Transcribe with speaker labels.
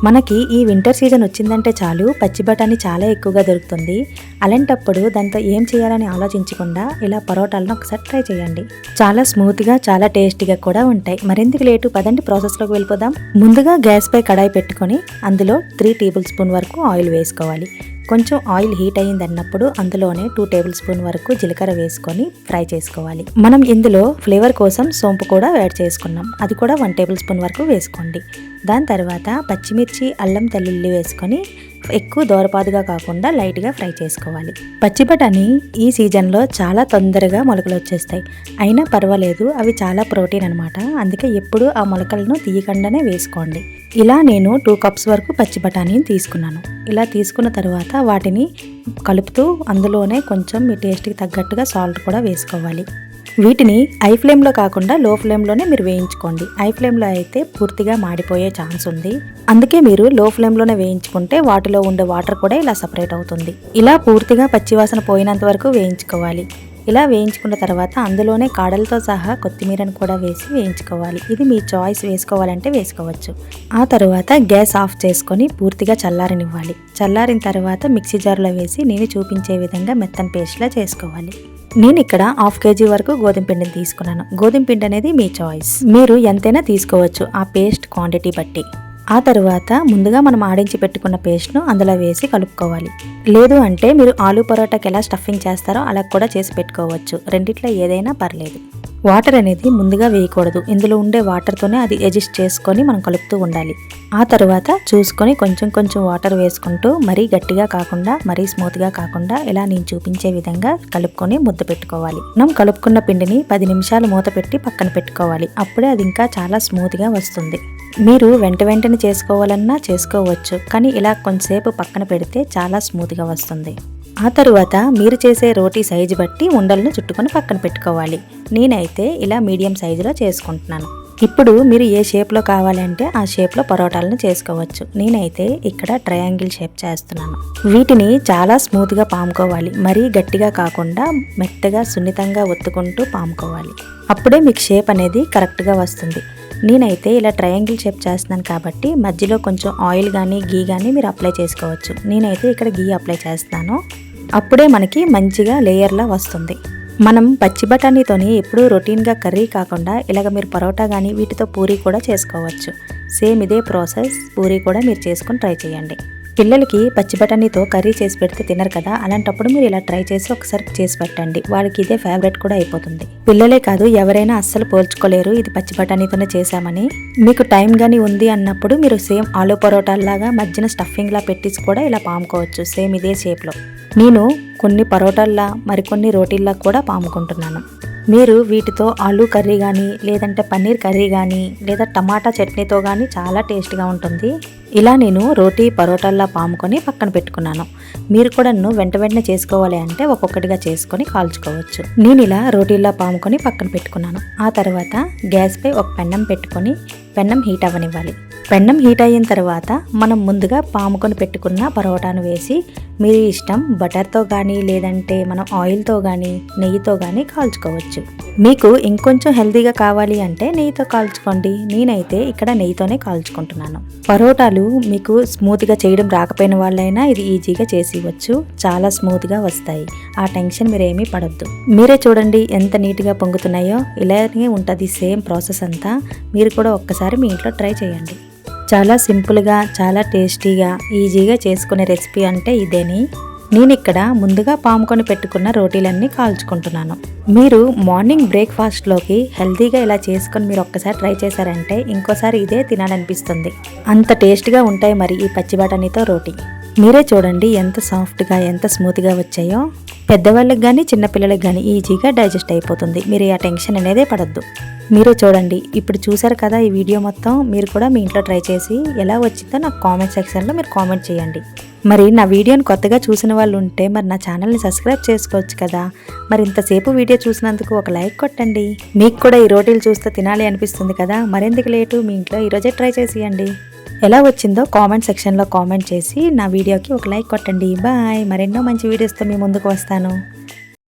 Speaker 1: మనకి ఈ winter season వచ్చిందంటే చాలు పచ్చి బఠానీ చాలా ఎక్కువగా దొరుకుతుంది. అలాంటప్పుడు దాంతో ఏం చేయాలని ఆలోచించకుండా ఇలా పరోటాలను ఒకసారి ట్రై చేయండి. చాలా స్మూత్గా చాలా టేస్టీగా కూడా ఉంటాయి. మరెందుకు లేటు, పదండి ప్రాసెస్లోకి వెళ్ళిపోదాం. ముందుగా గ్యాస్ పై కడాయి పెట్టుకొని అందులో 3 టేబుల్ స్పూన్ వరకు ఆయిల్ వేసుకోవాలి. కొంచెం ఆయిల్ హీట్ అయ్యింది అన్నప్పుడు అందులోనే 2 టేబుల్ స్పూన్ వరకు జీలకర్ర వేసుకొని ఫ్రై చేసుకోవాలి. మనం ఇందులో ఫ్లేవర్ కోసం సోంపు కూడా యాడ్ చేసుకున్నాం, అది కూడా 1 టేబుల్ స్పూన్ వరకు వేసుకోండి. దాని తర్వాత పచ్చిమిర్చి, అల్లం తెల్లుల్లి వేసుకొని ఎక్కువ దోరపాదుగా కాకుండా లైట్గా ఫ్రై చేసుకోవాలి. పచ్చి బఠానీ ఈ సీజన్లో చాలా తొందరగా మొలకలు వచ్చేస్తాయి. అయినా పర్వాలేదు, అవి చాలా ప్రోటీన్ అనమాట. అందుకే ఎప్పుడు ఆ మొలకలను తీయకుండానే వేసుకోండి. ఇలా నేను 2 కప్స్ వరకు పచ్చి బఠానీని తీసుకున్నాను. ఇలా తీసుకున్న తర్వాత వాటిని కలుపుతూ అందులోనే కొంచెం మీ టేస్ట్కి తగ్గట్టుగా సాల్ట్ కూడా వేసుకోవాలి. వీటిని హై ఫ్లేమ్లో కాకుండా లో ఫ్లేమ్లోనే మీరు వేయించుకోండి. హై ఫ్లేమ్లో అయితే పూర్తిగా మాడిపోయే ఛాన్స్ ఉంది. అందుకే మీరు లో ఫ్లేమ్లోనే వేయించుకుంటే వాటిలో ఉండే వాటర్ కూడా ఇలా సపరేట్ అవుతుంది. ఇలా పూర్తిగా పచ్చివాసన పోయినంత వరకు వేయించుకోవాలి. ఇలా వేయించుకున్న తర్వాత అందులోనే కాడలతో సహా కొత్తిమీరను కూడా వేసి వేయించుకోవాలి. ఇది మీ చాయిస్, వేసుకోవాలంటే వేసుకోవచ్చు. ఆ తర్వాత గ్యాస్ ఆఫ్ చేసుకొని పూర్తిగా చల్లారనివ్వాలి. చల్లారిన తర్వాత మిక్సీ జార్లో వేసి నేను చూపించే విధంగా మెత్తని పేస్ట్లా చేసుకోవాలి. నేను ఇక్కడ 1/2 kg వరకు గోధుమ పిండిని తీసుకున్నాను. గోధుమ పిండి అనేది మీ చాయిస్, మీరు ఎంతైనా తీసుకోవచ్చు ఆ పేస్ట్ క్వాంటిటీ బట్టి. ఆ తర్వాత ముందుగా మనం ఆడించి పెట్టుకున్న పేస్ట్ను అందులో వేసి కలుపుకోవాలి. లేదు అంటే మీరు ఆలూ పరోటాకి ఎలా స్టఫింగ్ చేస్తారో అలా కూడా చేసి పెట్టుకోవచ్చు. రెండిట్లో ఏదైనా పర్లేదు. వాటర్ అనేది ముందుగా వేయకూడదు. ఇందులో ఉండే వాటర్తోనే అది అడ్జస్ట్ చేసుకొని మనం కలుపుతూ ఉండాలి. ఆ తర్వాత చూసుకొని కొంచెం కొంచెం వాటర్ వేసుకుంటూ మరీ గట్టిగా కాకుండా మరీ స్మూత్గా కాకుండా ఇలా నేను చూపించే విధంగా కలుపుకొని ముద్ద పెట్టుకోవాలి. మనం కలుపుకున్న పిండిని 10 నిమిషాలు మూత పెట్టి పక్కన పెట్టుకోవాలి. అప్పుడే అది ఇంకా చాలా స్మూత్గా వస్తుంది. మీరు వెంటనే చేసుకోవాలన్నా చేసుకోవచ్చు, కానీ ఇలా కొంచెంసేపు పక్కన పెడితే చాలా స్మూత్గా వస్తుంది. ఆ తరువాత మీరు చేసే రోటీ సైజు బట్టి ఉండలను చుట్టుకొని పక్కన పెట్టుకోవాలి. నేనైతే ఇలా మీడియం సైజులో చేసుకుంటున్నాను. ఇప్పుడు మీరు ఏ షేప్లో కావాలంటే ఆ షేప్లో పరోటాలను చేసుకోవచ్చు. నేనైతే ఇక్కడ ట్రయాంగిల్ షేప్ చేస్తున్నాను. వీటిని చాలా స్మూత్గా పాముకోవాలి. మరీ గట్టిగా కాకుండా మెత్తగా సున్నితంగా ఒత్తుకుంటూ పాముకోవాలి. అప్పుడే మీకు షేప్ అనేది కరెక్ట్గా వస్తుంది. నేనైతే ఇలా ట్రయాంగిల్ షేప్ చేస్తున్నాను కాబట్టి మధ్యలో కొంచెం ఆయిల్ కానీ గీ కానీ మీరు అప్లై చేసుకోవచ్చు. నేనైతే ఇక్కడ గీ అప్లై చేస్తాను. అప్పుడే మనకి మంచిగా లేయర్లా వస్తుంది. మనం పచ్చి బఠానీతోని ఎప్పుడూ రొటీన్గా కర్రీ కాకుండా ఇలాగ మీరు పరోటా కానీ వీటితో పూరీ కూడా చేసుకోవచ్చు. సేమ్ ఇదే ప్రాసెస్ పూరీ కూడా మీరు చేసుకొని ట్రై చేయండి. పిల్లలకి పచ్చి బఠానీతో కర్రీ చేసి పెడితే తినరు కదా, అలాంటప్పుడు మీరు ఇలా ట్రై చేసి ఒకసారి చేసి పెట్టండి. వాళ్ళకి ఇదే ఫేవరెట్ కూడా అయిపోతుంది. పిల్లలే కాదు ఎవరైనా అస్సలు పోల్చుకోలేరు ఇది పచ్చి బఠానీతోనే చేసామని. మీకు టైం కానీ ఉంది అన్నప్పుడు మీరు సేమ్ ఆలూ పరోటాల్లాగా మధ్యన స్టఫింగ్లా పెట్టేసి కూడా ఇలా పాముకోవచ్చు. సేమ్ ఇదే షేప్లో. నేను కొన్ని పరోటాల్లా మరికొన్ని రోటీల్లా కూడా పాముకుంటున్నాను. మీరు వీటితో ఆలూ కర్రీ కానీ లేదంటే పన్నీర్ కర్రీ కానీ లేదా టమాటా చట్నీతో కానీ చాలా టేస్ట్గా ఉంటుంది. ఇలా నేను రోటీ పరోటాల్లా పాముకొని పక్కన పెట్టుకున్నాను. మీరు కూడా వెంటనే చేసుకోవాలి అంటే ఒక్కొక్కటిగా చేసుకొని కాల్చుకోవచ్చు. నేను ఇలా రోటీల్లా పాముకొని పక్కన పెట్టుకున్నాను. ఆ తర్వాత గ్యాస్పై ఒక పెన్నం పెట్టుకొని పెన్నం హీట్ అవ్వనివ్వాలి. పెన్నం హీట్ అయిన తర్వాత మనం ముందుగా పాముకొని పెట్టుకున్న పరోటాను వేసి మీరు ఇష్టం బటర్తో కానీ లేదంటే మనం ఆయిల్తో కానీ నెయ్యితో కానీ కాల్చుకోవచ్చు. మీకు ఇంకొంచెం హెల్తీగా కావాలి అంటే నెయ్యితో కాల్చుకోండి. నేనైతే ఇక్కడ నెయ్యితోనే కాల్చుకుంటున్నాను. పరోటాలు మీకు స్మూత్గా చేయడం రాకపోయిన వాళ్ళైనా ఇది ఈజీగా చేసివచ్చు. చాలా స్మూత్గా వస్తాయి. ఆ టెన్షన్ మీరేమీ పడొద్దు. మీరే చూడండి ఎంత నీట్గా పొంగుతున్నాయో. ఇలానే ఉంటుంది సేమ్ ప్రాసెస్ అంతా. మీరు కూడా ఒక్కసారి మీ ఇంట్లో ట్రై చేయండి. చాలా సింపుల్గా చాలా టేస్టీగా ఈజీగా చేసుకునే రెసిపీ అంటే ఇదేని. నేను ఇక్కడ ముందుగా పాముకొని పెట్టుకున్న రోటీలన్నీ కాల్చుకుంటున్నాను. మీరు మార్నింగ్ బ్రేక్ఫాస్ట్లోకి హెల్తీగా ఇలా చేసుకొని మీరు ఒక్కసారి ట్రై చేశారంటే ఇంకోసారి ఇదే తినాలనిపిస్తుంది. అంత టేస్ట్గా ఉంటాయి మరి ఈ పచ్చి బఠానీతో రోటీ. మీరే చూడండి ఎంత సాఫ్ట్గా ఎంత స్మూత్గా వచ్చాయో. పెద్దవాళ్ళకి కానీ చిన్నపిల్లలకి కానీ ఈజీగా డైజెస్ట్ అయిపోతుంది. మీరు ఆ టెన్షన్ అనేదే పడద్దు. మీరే చూడండి. ఇప్పుడు చూసారు కదా ఈ వీడియో మొత్తం. మీరు కూడా మీ ఇంట్లో ట్రై చేసి ఎలా వచ్చిందో నాకు కామెంట్ సెక్షన్లో మీరు కామెంట్ చేయండి. మరి నా వీడియోని కొత్తగా చూసిన వాళ్ళు ఉంటే మరి నా ఛానల్ని సబ్స్క్రైబ్ చేసుకోవచ్చు కదా. మరి ఇంతసేపు వీడియో చూసినందుకు ఒక లైక్ కొట్టండి. మీకు కూడా ఈ రోటీలు చూస్తే తినాలి అనిపిస్తుంది కదా. మరెందుకు లేటు, మీ ఇంట్లో ఈరోజే ట్రై చేసేయండి. ఎలా వచ్చిందో కామెంట్ సెక్షన్లో కామెంట్ చేసి నా వీడియోకి ఒక లైక్ కొట్టండి. బాయ్. మరెన్నో మంచి వీడియోస్తో మీ ముందుకు వస్తాను.